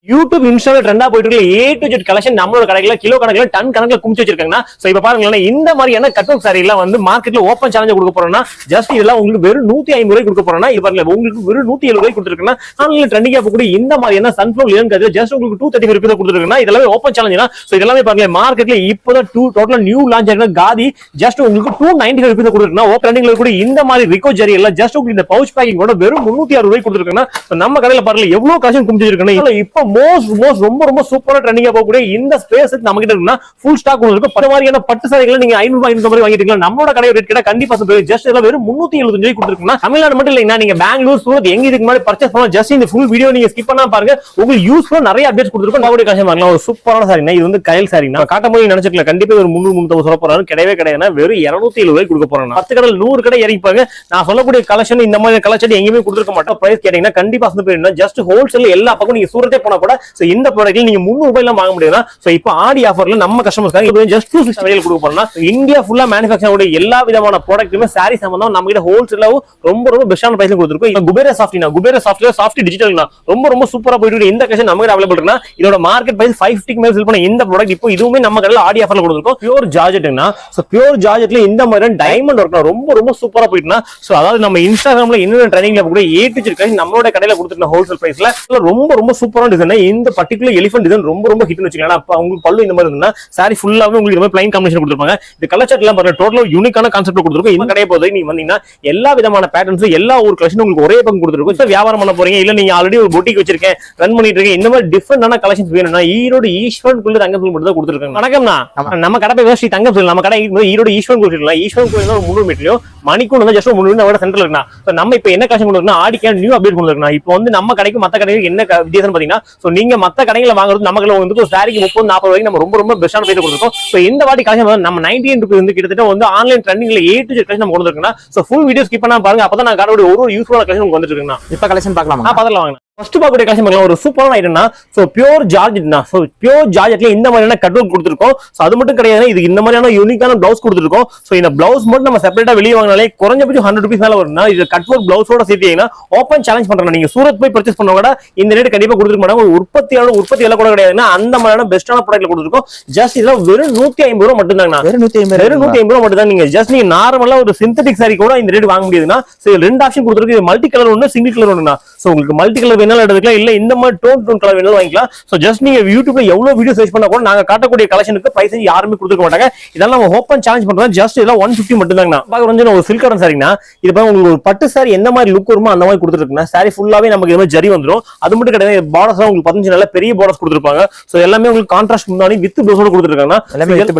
YouTube இன்ஸ்டால ட்ரெண்டா போயிட்டு இருக்க A to Z கலெக்ஷன் நம்மளோட கடையில கிலோ கணக்குல டன் கணக்குல குமிச்சு வச்சிருக்காங்க. சோ இப்ப பாருங்களேன், இந்த மாதிரியான கட் அவுட் சாரி எல்லாம் வந்து மார்க்கெட்ல ஓபன் சேலஞ்ச் கொடுக்க போறோம்னா ஜஸ்ட் இதெல்லாம் உங்களுக்கு வெறும் 150 ரூபாய் கொடுக்க போறோம்னா இது பாருங்க உங்களுக்கு வெறும் 170 ரூபாய் கொடுத்துருக்கேன்னா ஆன்லைன்ல ட்ரெண்டிங்கா போகக்கூடிய இந்த மாதிரியான சன்ஃபிளவர் லினன் கதிர ஜஸ்ட் உங்களுக்கு 235 ரூபாய் கொடுத்துருக்கேன்னா இதெல்லாம் ஓபன் சேலஞ்ச்னா சோ இதெல்லாம் பாருங்க மார்க்கெட்ல இப்போதான் டோட்டலா நியூ லான்ச் ஆன காதி ஜஸ்ட் உங்களுக்கு 295 ரூபாய் கொடுத்துருக்கேன்னா ஓபன் ட்ரெண்டிங்ல கூட இந்த மாதிரி ரிகோ ஜெரி எல்லாம் ஜஸ்ட் உங்களுக்கு இந்த பவுச் பேக்கிங் கூட வெறும் 306 ரூபாய் கொடுத்துருக்கேன்னா நம்ம கடையில பாருங்க எவ்வளவு கலெக்ஷன் குமிச்சு வச்சிருக்கேன்னா இப்போ மோஸ்ட் ரொம்ப சூப்பரா ட்ரெண்டிங்கா போகக்கூடிய இந்த ஸ்பேஸ் நம்ம கிட்ட இருக்குன்னா ஃபுல் ஸ்டாக் இருக்கும். பல மாதிரியான பட்டு சாரிகளை நீங்க 500 500 வாங்கிட்டீங்களா நம்மளோட கடை ரேட் கிட்ட கண்டிப்பா ஜஸ்ட் இதெல்லாம் வெறும் 375 ரூபாய் கொடுத்துருக்கோம்னா தமிழ்நாடு மட்டும் இல்லைன்னா நீங்க பெங்களூர் சூரத் எங்க இதுக்கு மாதிரி பர்ச்சேஸ் பண்ணலாம். ஜஸ்ட் இந்த ஃபுல் வீடியோ நீங்க ஸ்கிப் பண்ணாம பாருங்க, உங்களுக்கு யூஸ்ஃபுல்லா நிறைய அப்டேட்ஸ் கொடுத்துருக்கோம். அவருடைய கலெக்ஷன் பார்க்கலாம். ஒரு சூப்பரான சாரினா இது வந்து கயல் சாரினா காட்டும் போது நினைச்சிருக்கல கண்டிப்பா ஒரு 300 சொல்ல போறாரு கிடையவே கிடையாது. வெறும் 270 ரூபாய் கொடுக்க போறாங்க. 10 கடை 100 கடை இறங்கிப்பாங்க. நான் சொல்லக்கூடிய கலெக்ஷன் இந்த மாதிரி கலெக்ஷன் எங்கேயுமே கொடுத்துருக்க மாட்டோம். பிரைஸ் கேட்டீங்கன்னா கண்டிப்பா ஜஸ்ட் ஹோல்சேல் எல்லா பக்கம் நீங்க சூரத்தே போனா கூட இந்த ப்ராடக்ட்ல நீங்க 300 ரூபாய் வாங்க முடியும்னா சோ இப்போ ஆடி ஆஃபர்ல நம்ம கஸ்டமர்ஸ்க்காக ஜஸ்ட் 260 ரூபாய்க்கு கொடுக்க போறோம்னா இந்தியா ஃபுல்லா மேனுஃபேக்சர் உடைய எல்லா விதமான ப்ராடக்ட்டுமே சாரி சம்பந்தம் நம்ம கிட்ட ஹோல்சேலாவும் ரொம்ப பெஸ்டான பிரைஸ்ல கொடுத்துருக்கோம். இப்போ குபேர சாஃப்ட்ல சாஃப்ட் டிஜிட்டல்னா ரொம்ப சூப்பரா போயிட்டு இந்த கலெக்ஷன் நம்ம கிட்ட அவைலபிள் இருக்குன்னா இதோட மார்க்கெட் பிரைஸ் 550 க்கு மேல செல் பண்ண இந்த ப்ராடக்ட் இப்போ இதுவுமே நம்ம கடையில ஆடி ஆஃபர்ல கொடுத்துருக்கோம். பியூர் ஜார்ஜெட்னா சோ பியூர் ஜார்ஜெட்ல இந்த மாதிரி டைமண்ட் ஒர்க்னா ரொம்ப சூப்பரா போயிட்டுனா சோ அதாவது நம்ம இன்ஸ்டாகிராம்ல என்ன ட்ரெண்டிங்ல கூட A to Z கலெக்ஷன் நம்மளோட கடையில கொடுத்துருக்க ஹோல்சேல் பிரைஸ்ல ரொம்ப சூப்பரான டிசைன். இந்த பர்టిక్యులர் எலிஃபன்ட் டிசைன் ரொம்ப ஹிட்னு வச்சுக்கலாம். அப்ப உங்களுக்கு பல்லு இந்த மாதிரி இருந்தா சாரி ஃபுல்லாவே உங்களுக்கு இந்த மாதிரி ப்ளைன் காம்பினேஷன் கொடுத்திருப்பாங்க. இந்த கலர் சார்ட் எல்லாம் பாருங்க டோட்டலா யூனிக்கான கான்செப்ட்ல கொடுத்திருக்கோம். இந்த கடையை போய் நீங்க வந்தீங்கன்னா எல்லா விதமான பேட்டர்ன்ஸ் எல்லா ஒரு கலெக்ஷன் உங்களுக்கு ஒரே பக்கம் கொடுத்திருக்கோம். சோ வியாபாரம் பண்ண போறீங்க இல்ல நீங்க ஆல்ரெடி ஒரு பொட்டிக் வச்சிருக்கேன் ரன் பண்ணிட்டு இருக்கீங்க இந்த மாதிரி டிஃபரெண்டான கலெக்ஷன்ஸ் வேணும்னா ஈரோடு ஈஸ்வரன் கோயில் தங்கம் மட்டும் தான் கொடுத்திருக்காங்க. வணக்கம்னா நம்ம கடை பேர் ஸ்ரீ தங்கம் கோயில். நம்ம கடை ஈரோடு ஈஸ்வரன் கோயில் இல்ல ஈஸ்வரன் கோயில் ஒரு 300 மீட்டர்லயும் மணிக்கூர் வந்து ஜஸ்ட் 300 மீட்டர் சென்டர்ல இருக்குனா சோ நம்ம இப்போ என்ன கலெக்ஷன் கொடுக்கறோம்னா ஆடிக்கு நியூ அப்டேட் கொடுக்கறோம். இப்போ வந்து நம்ம கடைக்கு மத்த கடைக்கு என்ன வித்தியாசம் பாத்தீங்கன்னா சோ நீங்க மத்த கடைகளை வாங்குறது நம்ம கடையில வந்து ஒரு சாரிக்கு 30 40 ரூபாய்க்கு நம்ம ரொம்ப பெஸ்டான பிரைஸ் கொடுத்துருக்கோம். சோ இந்த வாட்டி கலெக்ஷன் நம்ம 98 ரூபாய் வந்து கிட்டத்தட்ட வந்து ஆன்லைன் ட்ரெண்டிங்ல A to Z கலெக்ஷன் நம்ம கொண்டு வந்திருக்கோம்னா சோ ஃபுல் வீடியோ ஸ்கிப் பண்ணாம பாருங்க. அப்பதான் நான் காரோட ஒரு யூஸ்ஃபுல்லான கலெக்ஷன் உங்களுக்கு வந்துட்டு இருக்குன்னா இப்ப கலெக்ஷன் பார்க்கலாமா? பார்க்கலாம் வாங்க. ஃபர்ஸ்ட் பாக்கக்கூடிய கலெக்ஷன் பார்க்கலாம். ஒரு சூப்பரான ஐட்டம்னா சோ பியூர் ஜார்ஜெட்னா சோ பியூர் ஜார்ஜெட்ல இந்த மாதிரியான கட் ஒர்க் கொடுத்திருக்கோம். சோ அது மட்டும் கிடையாது, இது இந்த மாதிரியான யூனிக்கான பிளவுஸ் கொடுத்திருக்கோம். சோ இந்த பிளவுஸ் மட்டும் நம்ம செப்பரேட்டா வெளிய வாங்கினாலே குறைஞ்சபட்சம் 100 ரூபாய் மேல வரும்னா இது கட் ஒர்க் பிளவுஸோட சேர்த்தீங்கன்னா ஓபன் சேலஞ்ச் பண்றேன். நீங்க சூரத் போய் பர்ச்சேஸ் பண்ண கூட இந்த ரேட் கண்டிப்பா கொடுத்துருக்க மாட்டாங்க. ஒரு உற்பத்தி எல்லாம் கூட கிடையாதுன்னா அந்த மாதிரியான பெஸ்டான ப்ராடக்ட்ல கொடுத்திருக்கோம். ஜஸ்ட் இதுல வெறும் 150 ரூபாய் மட்டும் தாங்க. வெறும் 150 ரூபாய் மட்டும் தான். நீங்க ஜஸ்ட் நீங்க நார்மலா ஒரு சிந்தட்டிக் சாரி கூட இந்த ரேட் வாங்க முடியாதுன்னா சோ ரெண்டு ஆப்ஷன் கொடுத்திருக்கு. இது மல்டி கலர் ஒன்னு சிங்கிள் கலர் ஒண்ணுனா சோ உங்களுக்கு மல்டி கலர் வேணாலும் எடுத்துக்கலாம் இல்ல இந்த மாதிரி டோன் கலர் வேணாலும் வாங்கிக்கலாம். சோ ஜஸ்ட் நீங்க யூடியூப்ல எவ்வளவு வீடியோ சர்ச் பண்ணா கூட நாங்க காட்டக்கூடிய கலெக்ஷனுக்கு பிரைஸ் யாருமே கொடுக்க மாட்டாங்க. இதெல்லாம் நம்ம ஓபன் சேலஞ்ச் பண்றோம். ஜஸ்ட் இதெல்லாம் 150 மட்டும் தாங்க. பாக்குறது ஒரு சில்க் காட்டன் சாரினா இது பாருங்க உங்களுக்கு ஒரு பட்டு சாரி எந்த மாதிரி லுக் வருமோ அந்த மாதிரி கொடுத்துருக்குன்னா சாரி ஃபுல்லாவே நமக்கு இந்த மாதிரி ஜரி வந்துரும். அது மட்டும் கிடையாது, பார்டர்ஸ் உங்களுக்கு 15 நல்ல பெரிய பார்டர்ஸ் கொடுத்திருப்பாங்க. சோ எல்லாமே உங்களுக்கு கான்ட்ராஸ்ட் முன்னாடி வித் ப்ளவுஸோட கொடுத்திருக்காங்க. எல்லாமே வித்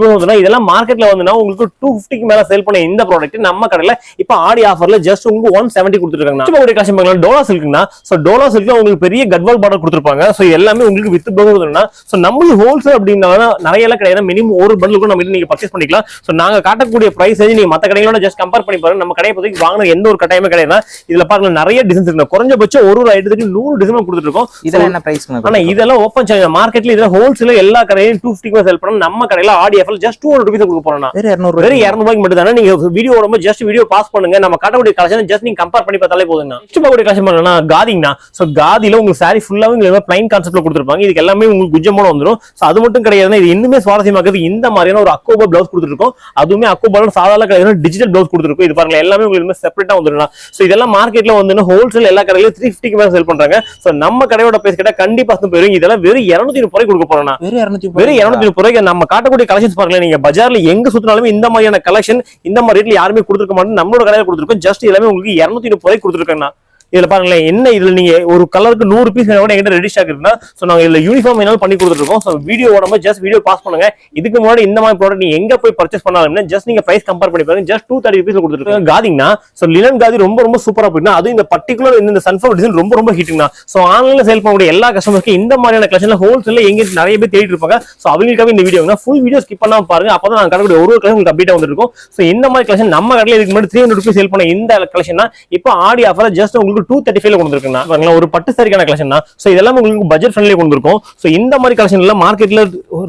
ப்ளவுஸ். இதெல்லாம் மார்க்கெட்ல வந்துனா உங்களுக்கு 250 க்கு மேல சேல் பண்ண இந்த ப்ராடக்ட் நம்ம கடையில இப்ப ஆடி ஆஃபர்ல ஜஸ்ட் உங்களுக்கு 170 கொடுத்திருக்காங்க. இப்போ ஒரு கலெக்ஷன் பார்க்கலாம். டோலா சில்க்னா சோ டோலா சில்க்ல உங்களுக்கு பெரிய கட்வால் பார்டர் கொடுத்திருப்பாங்க. சோ எல்லாமே உங்களுக்கு வித் ப்ளவுஸ் வந்துனா சோ நம்ம ஹோல்சேல் அப்படினா நிறைய எல்லாம் கிடையாது. மினிமம் ஒரு பண்டில் கூட நம்ம நீங்க பர்ச்சேஸ் பண்ணிக்கலாம். சோ நாங்க காட்டக்கூடிய பிரைஸ் நீங்க மத்த கடைகளோட ஜஸ்ட் கம்பேர் பண்ணி பாருங்க. நம்ம கடையை பத்தி வாங்குற எந்த ஒரு கட்டாயமே கிடையாது. இதுல பாருங்க நிறைய டிசைன்ஸ் இருக்கு. குறைஞ்சபட்சம் ஒரு ஐட்டத்துக்கு 100 டிசைன் கொடுத்துட்டு இருக்கோம். இதெல்லாம் என்ன பிரைஸ்? ஆனா இதெல்லாம் ஓபன் சேலஞ்ச் மார்க்கெட்ல இதெல்லாம் ஹோல்சேல் எல்லா கடையிலும் 250 க்கு சேல் பண்ணோம். நம்ம கடையில ஆடி ஆஃபர்ல ஜஸ்ட் 200 ரூபாய் கொடுக்க போறோம்னா வெறும் 200 ரூபாய்க்கு மட்டும் தான. நீங்க வீடியோ ஓடும்போது ஜஸ்ட் வீடியோ பாஸ் பண்ணுங்க. நம்ம காட்டக்கூடிய கலெக்ஷன் ஜஸ்ட் நீங்க கம்பேர் பண்ணி பார்த்தாலே போதும்னா. நெக்ஸ்ட் பாக்கக்கூடிய கலெக்ஷன் பண்ணா காதினா சோ காதில உங்களுக்கு சாரி ஃபுல்லாவே உங்களுக்கு ப்ளைன் கான்செப்ட்ல கொடுத்திருப்பாங்க. இதுக்கு எல்லாமே உங்களுக்கு குஜ்ஜமோட வந்துரும். சோ அது மட்டும் கிடையாது, இது இன்னுமே சுவாரஸ்யமாக்குது. இந்த மாதிரியான ஒரு அக்கோபா பிளவுஸ் கொடுத்திருக்கோம். அதுவுமே அக்கோபால சாதாரண கிடையாது, டிஜிட்டல் பிளவுஸ் கொடுத்திருக்கோம். இது பாருங்க எல்லாமே உங்களுக்கு செப்பரேட்டா வந்துரும். சோ இதெல்லாம் மார்க்கெட்ல வந்து ஹோல்சேல் எல்லா கடையிலும் 350 க்கு மேல சேல் பண்றாங்க. சோ நம்ம கடையோட பிரைஸ் கிட்ட கண்டிப்பா போயிரும். இதெல்லாம் வெறும் 230 ரூபாய் கொடுக்க போறோம்னா வெறும் 230 ரூபாய்க்கு நம்ம காட்டக்கூடிய கலெக்ஷன்ஸ் பாருங்க. நீங்க பஜார்ல எங்க சுத்தினாலுமே இந்த மாதிரியான கலெக்ஷன் இந்த மாதிரி ரேட்ல யாருமே கொடுத்திருக்க மாட்டாங்க. நம்மளோட கடையில கொடுத்திருக்கோம். ஜஸ்ட் எல்லாமே உங்களுக்கு 230 ரூபாய் கொடுத்திருக்காங்க. இதுல பாருங்களேன் என்ன இதுல நீங்க ஒரு கலருக்கு 100 பீஸ் கூட எங்கிட்ட ரெடி ஸ்டாக் இருக்குன்னா சோ நாங்க இதுல யூனிஃபார்ம் வேணாலும் பண்ணி கொடுத்துருக்கோம். சோ வீடியோ ஓடும்போது ஜஸ்ட் வீடியோ பாஸ் பண்ணுங்க. இதுக்கு முன்னாடி இந்த மாதிரி ப்ராடக்ட் நீங்க எங்க போய் பர்ச்சேஸ் பண்ணாலும்னா ஜஸ்ட் நீங்க பிரைஸ் கம்பேர் பண்ணி பாருங்க. ஜஸ்ட் 230 ரூபீஸ் கொடுத்துருக்கோம். காதினா சோ லினன் காதி ரொம்ப சூப்பரா போயிடுனா அது இந்த பர்టిక్యులர் இந்த சன்ஃபிளவர் டிசைன் ரொம்ப ஹிட்டிங்னா சோ ஆன்லைன்ல சேல் பண்ணக்கூடிய எல்லா கஸ்டமர்ஸ்க்கு இந்த மாதிரியான கலெக்ஷன்ல ஹோல்சேல்ல எங்க நிறைய பேர் தேடிட்டு இருப்பாங்க. சோ அவங்களுக்காக இந்த வீடியோனா ஃபுல் வீடியோ ஸ்கிப் பண்ணாம பாருங்க. அப்பதான் நாங்க காட்டக்கூடிய ஒரு கலெக்ஷன் உங்களுக்கு அப்டேட் வந்துருக்கும். சோ இந்த மாதிரி கலெக்ஷன் நம்ம கடையில இதுக்கு முன்னாடி 300 ரூபீஸ் சேல் பண்ண இந்த கலெக்ஷன் இப்போ ஆடி ஆஃபர்ல ஜஸ்ட் உங்களுக்கு உங்களுக்கு 235 கொடுத்துருக்குன்னா ஒரு பட்டு சாரிக்கான கலெக்ஷன் தான். சோ இதெல்லாம் உங்களுக்கு பட்ஜெட் ஃப்ரெண்ட்லி கொடுத்துருக்கோம். சோ இந்த மாதிரி கலெக்ஷன் எல்லாம் மார்க்கெட்ல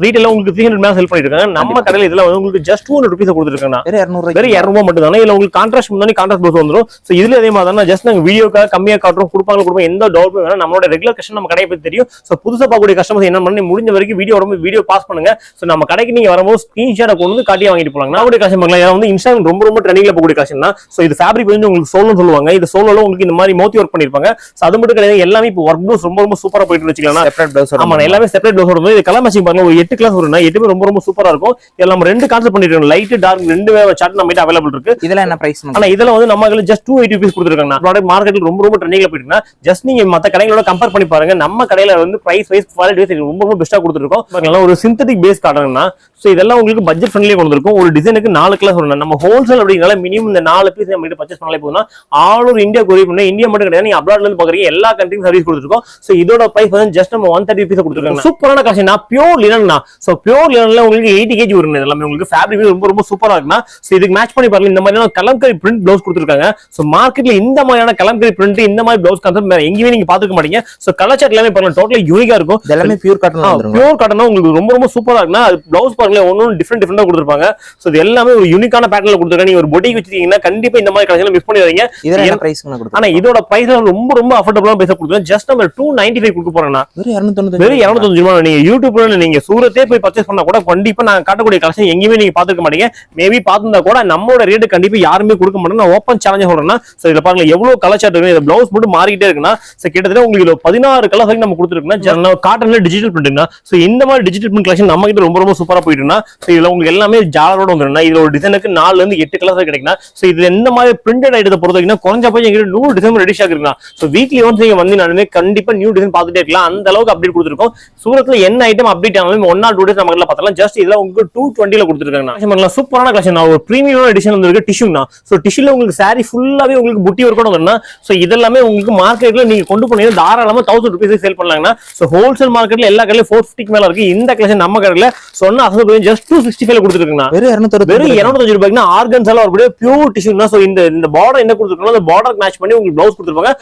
ரீட்டைல உங்களுக்கு 300 மேல செல் பண்ணிட்டு இருக்காங்க. நம்ம கடையில இதெல்லாம் உங்களுக்கு ஜஸ்ட் 200 ரூபீஸ் கொடுத்துருக்காங்க. வெறும் 200 மட்டும் தான். இதுல உங்களுக்கு கான்ட்ராஸ்ட் முன்னாடி கான்ட்ராஸ்ட் ப்ளவுஸ் வந்துரும். சோ இதுல அதே மாதிரி தான் ஜஸ்ட் நாங்க வீடியோக்காக கம்மியா காட்டுறோம், கொடுப்பாங்க எந்த டவுட் வேணா. நம்மளோட ரெகுலர் கஸ்டமர் நம்ம கடையை பத்தி தெரியும். சோ புதுசா பார்க்கக்கூடிய கஸ்டமர்ஸ் என்ன பண்ணி முடிஞ்ச வரைக்கும் வீடியோ பாஸ் பண்ணுங்க. சோ நம்ம கடைக்கு நீங்க வரும்போது ஸ்கிரீன்ஷாட் கொண்டு வந்து காட்டியா வாங்கிட்டு போலாம். நம்மளுடைய கஸ்டமர் வந்து இன்ஸ்டாகிராம் ரொம்ப ட்ரெண்டிங்ல போகக்கூடிய கலெக்ஷன் தான். சோ இது ஃபேப்ரிக் வந்து உங்களுக்கு சோல்னு சொல்லுவாங்க. இது சோலோல உங்களுக்கு இந்த மாதிரி மோத்தி ஒர்க் பண்ணிருப்பாங்க. சோ அது மட்டும் கிடையாது, எல்லாமே இப்போ ஒர்க் ப்ளவுஸ் ரொம்ப சூப்பரா போயிட்டு வச்சுக்கலாம். Separate blouse. ஆமா, எல்லாமே செப்பரேட் ப்ளவுஸ் வரும். இது கலர் மேட்சிங் பாருங்க, ஒரு 8 கிளாஸ் வரும்னா 8மே ரொம்ப சூப்பரா இருக்கும். இதெல்லாம் நம்ம ரெண்டு கான்செப்ட் பண்ணிருக்கோம். லைட் டார்க் ரெண்டு சார்ட் நம்ம கிட்ட அவைலபிள் இருக்கு. இதெல்லாம் என்ன பிரைஸ்? ஆனா இதெல்லாம் வந்து நம்ம ஜஸ்ட் 280 ரூபீஸ் கொடுத்துருக்காங்க. ப்ராடக்ட் மார்க்கெட்ல ரொம்ப ட்ரெண்டிங்ல போயிட்டுனா ஜஸ்ட் நீங்க மத்த கடைகளோட கம்பேர் பண்ணி பாருங்க. நம்ம கடையில வந்து பிரைஸ் வைஸ் குவாலிட்டி வைஸ் ரொம்ப பெஸ்டா கொடுத்துருக்கோம். பாருங்க, ஒரு சிந்தட்டிக் பேஸ் காட்டணும்னா சோ இதெல்லாம் உங்களுக்கு பட்ஜெட் ஃப்ரெண்ட்லியா கொடுத்துருக்கும். ஒரு டிசைனுக்கு 4 கிளாஸ் வரும். நம்ம ஹோல்சேல் அப்படிங்கறத மினிமம் இந்த 4 பீஸ் நம்ம கிட்ட பர்ச்சேஸ் பண்ணலே போதும். ஆல் ஓவர் இந்தியா கொரியர் பண்ணி, இந்தியா மட்டும் கிடையாது, நீங்க அப்ராட்ல இருந்து பாக்குறீங்க எல்லா கண்ட்ரிக்கும் சர்வீஸ் கொடுத்துருக்கோம். சோ இதோட பிரைஸ் வந்து ஜஸ்ட் நம்ம 130 ரூபீஸ் கொடுத்துருக்காங்க. சூப்பரான collection. Pure linen. So pure லினன்ல உங்களுக்கு 80 kg வரும். எல்லாமே உங்களுக்கு ஃபேப்ரிக் ரொம்ப சூப்பரா இருக்குன்னா சோ இதுக்கு மேட்ச் பண்ணி பாருங்க. இந்த மாதிரியான கலம்கரி பிரிண்ட் ப்ளவுஸ் கொடுத்துருக்காங்க. சோ மார்க்கெட்ல இந்த மாதிரியான கலம்கரி பிரிண்ட், இந்த மாதிரி ப்ளவுஸ் கான்செப்ட் வேற எங்கேயுமே நீங்க பாத்துக்க மாட்டீங்க. சோ கலர் சார்ட் எல்லாமே பாருங்க டோட்டலா யூனிக்கா இருக்கும். எல்லாமே பியூர் காட்டன். பியூர் காட்டன் உங்களுக்கு ரொம்ப சூப்பரா இருக்குன்னா அது ப்ளவுஸ் பாருங்க ஒவ்வொரு டிஃபரெண்டா கொடுத்துருப்பாங்க. சோ இது எல்லாமே ஒரு யூனிக்கான பேட்டர்ன்ல கொடுத்துருக்காங்க. நீங்க ஒரு பொட்டிக் வச்சிருக்கீங்கன்னா கண்டிப்பா இந்த மாதிரி கலெக்ஷன் மிஸ் பண்ணிடுறீங்க. இதெல்லாம் பிரைஸ் கொடுத்துருக்காங்க. ஆனா இதோட பிரைஸ் ரொம்ப அஃபோர்டபிளான பிரைஸ் கொடுத்துருக்காங்க. ஜஸ்ட் நம்ம 295 கொடுக்க போறோம்னா வெறும் 295 ரூபாய். நீங்க யூடியூப்ல நீங்க சூரத்தே போய் பர்ச்சேஸ் பண்ணா கூட கண்டிப்பா நான் காட்டக்கூடிய கலெக்ஷன் எங்கேயுமே நீங்க பாத்துக்க மாட்டீங்க. மேபி பாத்துந்தா கூட நம்மளோட ரேட் கண்டிப்பா யாருமே கொடுக்க மாட்டாங்க. நான் ஓபன் சேலஞ்ச் சொல்றேன்னா சோ இதுல பாருங்க எவ்வளவு கலர் சார்ட் இருக்கு. இந்த ப்ளவுஸ் மட்டும் மாறிட்டே இருக்குன்னா சோ கிட்டத்தட்ட உங்களுக்கு 16 கலர் வரைக்கும் நம்ம கொடுத்துருக்கோம்னா காட்டன்ல டிஜிட்டல் பிரிண்ட்னா சோ இந்த மாதிரி டிஜிட்டல் பிரிண்ட் கலெக்ஷன் நம்ம கிட்ட ரொம்ப சூப்பரா போயிட்டுனா சோ இதுல உங்களுக்கு எல்லாமே ஜாலரோட வந்துருன்னா இதுல ஒரு டிசைனுக்கு 4 ல இருந்து 8 கலர் கிடைக்கும்னா சோ இதுல எந்த மாதிரி பிரிண்டட் ஐட்டத்தை பொறுத்த வரைக்கும் குறைஞ்ச போய் எங்கிட்ட 100 டிசைன் ரெடி ஆகிருக்குனா சோ வீக்லி ஒன்ஸ் நீங்க வந்து நானுமே கண்டிப்பா நியூ டிசைன் பார்த்துட்டே இருக்கலாம். அந்த அளவுக்கு அப்டேட் கொடுத்துருக்கோம். சூரத்ல என்ன ஐட்டம் அப்டேட் ஆனாலும் 1 or 2 டேஸ் நம்ம பார்த்தலாம். ஜஸ்ட் இதெல்லாம் உங்களுக்கு 220 ல கொடுத்துருக்காங்க. சூப்பரான கலெக்ஷன். ஒரு பிரீமியம் எடிஷன் வந்து டிஷ்யூனா சோ டிஷ்யூல உங்களுக்கு சாரி ஃபுல்லாவே உங்களுக்கு புட்டி ஒர்க் வரும்னா சோ இதெல்லாமே உங்களுக்கு மார்க்கெட்ல நீங்க கொண்டு போனீங்க தாராளமா 1000 ரூபீஸ் சேல் பண்ணலாம்னா சோ ஹோல்சேல் மார்க்கெட்ல எல்லா கடையில 450 மேல இருக்கு. இந்த கலெக்ஷன் நம்ம கடையில சொன்னா அசல் ஜஸ்ட் 265 கொடுத்துருக்காங்க. வெறும் 265 ரூபாய்க்கு ஆர்கன்ஸால வரக்கூடிய பியூர் டிஷ்யூனா சோ இந்த பார்டர் என்ன கொடுத்துருக்காங்க அந்த பார்டர் மேட்ச் பண்ணி உங்களுக்கு ப்ளவுஸ் கொடுத்துருப்பாங்க.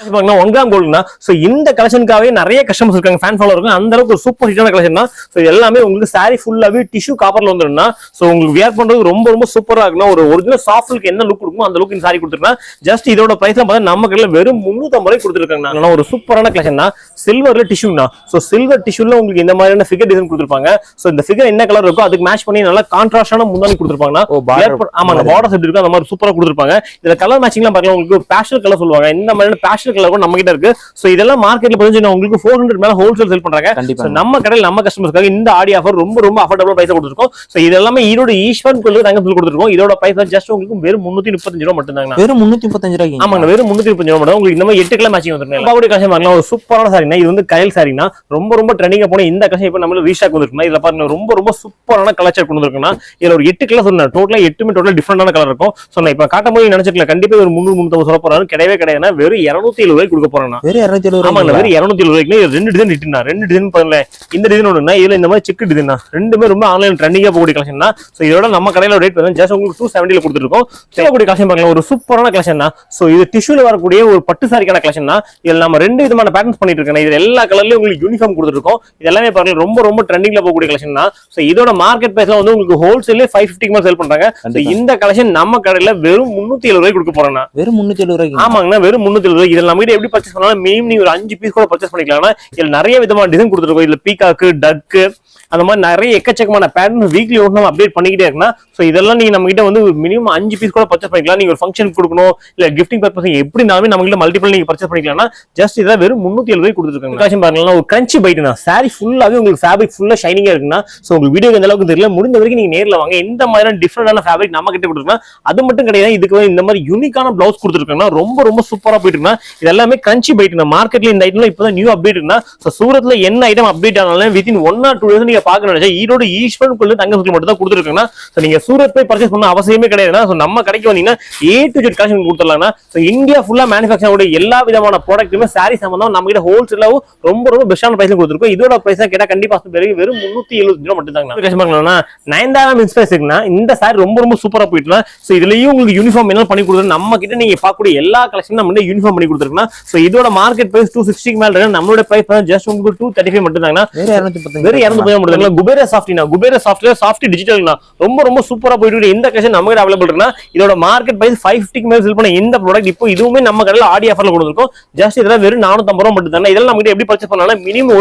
1 கிராம் கோல்ட்னா சோ இந்த கலெக்ஷனுக்காகவே நிறைய கஸ்டமர்ஸ் இருக்காங்க, ஃபேன் ஃபாலோ இருக்காங்க. அந்த அளவுக்கு சூப்பர் ஹிட்டான கலெக்ஷன் தான். சோ எல்லாமே உங்களுக்கு சாரி ஃபுல்லாவே டிஷ்யூ காப்பர்ல வந்துருன்னா சோ உங்களுக்கு வியர் பண்றது ரொம்ப சூப்பரா இருக்குன்னா ஒரு ஒரிஜினல் சாஃப்ட் சில்க் என்ன லுக் கொடுக்கும் அந்த லுக் இந்த சாரி கொடுத்துருக்காங்க. ஜஸ்ட் இதோட பிரைஸ் பார்த்தா நம்ம கடையில வெறும் 350 ரூபாய் கொடுத்துருக்காங்க. ஒரு சூப்பரான கலெக்ஷன் தான். சில்வர்ல டிஷ்யூனா சோ சில்வர் டிஷ்யூல உங்களுக்கு இந்த மாதிரியான ஃபிகர் டிசைன் கொடுத்துருப்பாங்க. சோ இந்த ஃபிகர் என்ன கலர் இருக்கோ அதுக்கு மேட்ச் பண்ணி நல்லா கான்ட்ராஸ்டான முந்தானி கொடுத்துருப்பாங்க. ஆமாங்க, பார்டர்ஸ் எப்படி இருக்கு அந்த மாதிரி சூப்பரா கொடுத்துருப்பாங்க. இதுல கலர் மேட்சிங்லாம் பார்க்கலாம். உங்களுக்கு பேஸ்டல் கலர் சொல்லுவாங்க. இந்த மாதிரியான பேஸ்டல் கலர் கூட நம்ம கிட்ட இருக்கு. சோ இதெல்லாம் மார்க்கெட்ல பார்த்தீங்கன்னா உங்களுக்கு 400 மேல ஹோல்சேல் சேல் பண்றாங்க. நம்ம கடையில் நம்ம கஸ்டமர்ஸ்க்காக இந்த ஆடி ஆஃபர் ரொம்ப அஃபோர்டபிள் பிரைஸ் கொடுத்துருக்கோம். சோ இது எல்லாமே ஈரோடு ஈஸ்வரன் கோயில் தங்கத்தில் கொடுத்துருக்கோம். இதோட பிரைஸ் ஜஸ்ட் உங்களுக்கு வெறும் 335 ரூபாய் மட்டும் தாங்க. வெறும் 335 ரூபாய். ஆமாங்க, வெறும் 335 ரூபாய் மட்டும். உங்களுக்கு இந்த மாதிரி 8 கலர் மேட்சிங் வந்துருங்க. பாபுடி கலெக்ஷன் பார்க்கலாம். ஒரு சூப்பரான சாரினா இது வந்து கயல் சாரினா ரொம்ப ட்ரெண்டிங்கா போன இந்த கலெக்ஷன் இப்ப நம்ம ரீஸ்டாக் வந்துருக்குன்னா இதுல பாருங்க ரொம்ப சூப்பரான கலர் கொண்டு வந்துருக்குன்னா இதுல ஒரு 8 கலர் சொன்னா டோட்டலா 8மே டோட்டல் டிஃபரெண்டான கலர் இருக்கும். சோ நான் இப்ப காட்டும் போது நினைச்சிருக்கல கண்டிப்பா ஒரு 350 சொல்ல போறாரு. கிடையவே கிடையாது. வெறும் 270 ரூபாய் கொடுக்க போறேன். வெறும் 270. ஆமாங்க, வெறும் 270 ரூபாய்க்கு ரெண்டு டிசைன் இட்டுனா ரெண்டு டிசைன் பண்ணல. இந்த டிசைன் ஒண்ணுனா இதுல இந்த மாதிரி செக் டிசைன் ரெண்டுமே ரொம்ப ஆன்லைன் ட்ரெண்டிங்கா போகக்கூடிய கலெக்ஷன் தான். சோ இதோட நம்ம கடையில ரேட் வந்து ஜஸ்ட் உங்களுக்கு 270 ல கொடுத்துருக்கோம். சேலக்கூடிய கலெக்ஷன் பார்க்கலாம். ஒரு சூப்பரான கலெக்ஷன் தான். சோ இது டிஷ்யூல வரக்கூடிய ஒரு பட்டு சாரிக்கான கலெக்ஷன் தான். இதுல நம்ம 2 விதமான பேட்டர்ன்ஸ் பண்ணிட்டு இருக்கோம். இதுல எல்லா கலர்லயும் உங்களுக்கு யூனிஃபார்ம் கொடுத்துருக்கோம். இது எல்லாமே பாருங்க ரொம்ப ட்ரெண்டிங்ல போகக்கூடிய கலெக்ஷன் தான். சோ இதோட மார்க்கெட் பிரைஸ்ல வந்து உங்களுக்கு ஹோல்சேல்ல 550 மேல சேல் பண்றாங்க. இந்த கலெக்ஷன் நம்ம கடையில வெறும் 370 ரூபாய் கொடுக்க போறோம். வெறும் 370 ரூபாய். ஆமாங்க, வெறும் 370 ரூபாய். இதுல நம்ம கிட்ட எப்படி பர்ச்சேஸ் பண்ணலாம் மினிமம் நீங்க ஒரு 5 பீஸ் கூட பர்ச்சேஸ் பண்ணிக்கலாம். இதுல நிறைய விதமான டிசைன் கொடுத்துருக்கோம். இதுல பீகாக்கு டக்கு அந்த மாதிரி நிறைய எக்கச்சக்கமான பேட்டர்ன் வீக்லி ஒன்று நம்ம அப்டேட் பண்ணிக்கிட்டே இருக்குன்னா சோ இதெல்லாம் நீங்க நம்ம கிட்ட வந்து மினிமம் 5 பீஸ் கூட பர்ச்சேஸ் பண்ணிக்கலாம். நீங்க ஒரு ஃபங்க்ஷன் கொடுக்கணும் இல்ல கிஃப்டிங் பர்பஸ் எப்படினாலுமே நம்ம கிட்ட மல்டிபிள் நீங்க பர்ச்சேஸ் பண்ணிக்கலாம். ஜஸ்ட் இதை வெறும் 370 ரூபாய் கொடுத்துருக்காங்க. காசு பாருங்களா, ஒரு கிரன்ச்சி பைட்னா சாரி ஃபுல்லாவே உங்களுக்கு ஃபேப்ரிக் ஃபுல்லா ஷைனிங்கா இருக்குன்னா சோ உங்களுக்கு வீடியோ எந்த அளவுக்கு தெரியல, முடிஞ்ச வரைக்கும் நீங்க நேர்ல வாங்க. இந்த மாதிரியான டிஃபரெண்டான ஃபேப்ரிக் நம்ம கிட்ட கொடுத்துருக்கோம். அது மட்டும் கிடையாது, இதுக்கு இந்த மாதிரி யூனிக்கான பிளவுஸ் கொடுத்துருக்காங்கன்னா ரொம்ப சூப்பரா போயிட்டு இருக்குன்னா இது எல்லாமே கிரன்ச்சி பைட்னா மார்க்கெட்ல இந்த ஐட்டம் இப்பதான் நியூ அப்டேட் இருக்குன்னா சோ சூரத்ல என்ன ஐட்டம் அப்டேட் ஆனாலும் வித்தின் 1 or 2 days நீங்க பாக்கணும் நினைச்சா ஈரோடு ஈஸ்வரனுக்குள்ள தங்க சர்க்கிள் மட்டும் தான் கொடுத்துருக்காங்கன்னா நீங்க சூரத் போய் பர்ச்சேஸ் பண்ண அவசியமே கிடையாதுன்னா நம்ம கடைக்கு வந்தீங்கன்னா A to Z கலெக்ஷன் கொடுத்துடலாம்னா இந்தியா ஃபுல்லா மேனுஃபேக்சர் எல்லா விதமான ப்ராடக்ட்டுமே சாரி சம்பந்தம் நம்ம கிட்ட ஹோல்சேலாவும் ரொம்ப பெஸ்டான பிரைஸ்ல கொடுத்துருக்கோம். இதோட பிரைஸ் கேட்டா கண்டிப்பா வெறும் 370 ரூபாய் மட்டும் தாங்க. நயன்தாரா இன்ஸ்பயர்ஸ் இருக்குன்னா இந்த சாரி ரொம்ப சூப்பரா போயிட்டுனா இதுலயும் உங்களுக்கு யூனிஃபார்ம் என்ன பண்ணி கொடுத்துரு நம்ம கிட்ட நீங்க பார்க்கக்கூடிய எல்லா கலெக்ஷனும் நம்ம யூனிஃபார்ம் பண்ணி கொடுத்துருக்கோம். இதோட மார்க்கெட் பிரைஸ் 260 மேல இருக்கு. நம்மளோட பிரைஸ் ஜஸ்ட் உங்களுக்கு 235 மட்டும் தாங்க. வெறும் 250 மட்டும் தாங்க. குபேர சாஃப்ட்னா சாஃப்ட் டிஜிட்டல்னா ரொம்ப சூப்பரா போயிட்டு இந்த கலெக்ஷன் நம்ம கிட்ட அவைலபிள் இருக்குன்னா இதோட மார்க்கெட் பிரைஸ் 550 மேல செல் பண்ண இந்த ப்ராடக்ட் இப்போ இதுவுமே நம்ம கடையில ஆடி ஆஃபர்ல கொடுத்துருக்கோம். ஜஸ்ட் இதெல்லாம் வெறும் 450 ரூபாய் மட்டும் தாங்க. இதெல்லாம் நம்ம கிட்ட எப்படி பர்ச்சேஸ் பண்ணலாம் மினிமம்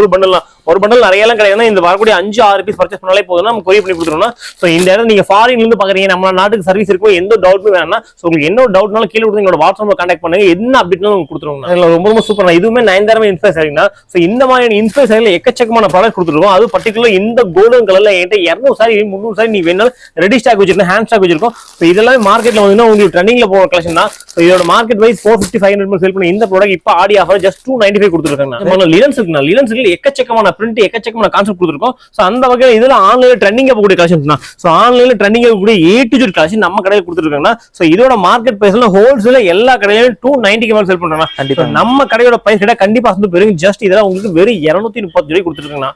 ஒரு பண்டல் நிறைய எல்லாம் கிடையாது. இந்த வரக்கூடிய 5-6 பீஸ் பர்ச்சேஸ் பண்ணாலே போதும் நம்ம கொரியர் பண்ணி கொடுத்துருவோம். இந்த இடத்துல நீங்க ஃபாரின்ல இருந்து பாக்குறீங்க நம்ம நாட்டுக்கு சர்வீஸ் இருக்கோ எந்த டவுட்மே வேணா உங்களுக்கு என்ன டவுட்னாலும் கீழே கொடுத்து எங்களோட வாட்ஸ்அப்ல கான்டாக்ட் பண்ணுங்க. என்ன அப்டேட்னாலும் உங்களுக்கு கொடுத்துருவோம். ரொம்ப சூப்பரா இதுவுமே நயன்தாரா இன்ஸ்பயர் சாரினா இந்த மாதிரி இன்ஸ்பயர் சாரில எக்கச்சக்கமான ப்ராடக்ட் கொடுத்துருக்கோம். அது பர்டிகுலர் இந்த கோல்டன் கலர்ல என்கிட்ட 200 சாரி 300 சாரி நீ வேணாலும் ரெடி ஸ்டாக் வச்சிருக்கோம், ஹேண்ட் ஸ்டாக் வச்சிருக்கோம். இதெல்லாம் மார்க்கெட்ல வந்து உங்களுக்கு ட்ரெண்டிங்ல போற கலெக்ஷன் தான். இதோட மார்க்கெட் வைஸ் 450-500 சேல் பண்ணி இந்த ப்ராடக்ட் இப்ப ஆடி ஆஃபர் ஜஸ்ட் 295 கொடுத்துருக்காங்க. லினன்ஸ்க்கு எக்கச்சக்கமான பிரிண்ட் எக்கச்சக்கமான கான்செப்ட் கொடுத்துருக்கோம். அந்த வகையில் இதுல ஆன்லைன்ல ட்ரெண்டிங் போகக்கூடிய கலெக்ஷன் தான். ஆன்லைன்ல ட்ரெண்டிங் போகக்கூடிய A to Z கலெக்ஷன் நம்ம கடையில் கொடுத்துருக்காங்க. இதோட மார்க்கெட் பிரைஸ்ல ஹோல்சேல எல்லா கடையிலும் 290 மேல சேல் பண்றாங்க. கண்டிப்பா நம்ம கடையோட பிரைஸ் கிட்ட கண்டிப்பா பெருங்க ஜஸ்ட் இதெல்லாம் உங்களுக்கு வெறும் 230 ரூபாய் கொடுத்துருக்காங்க.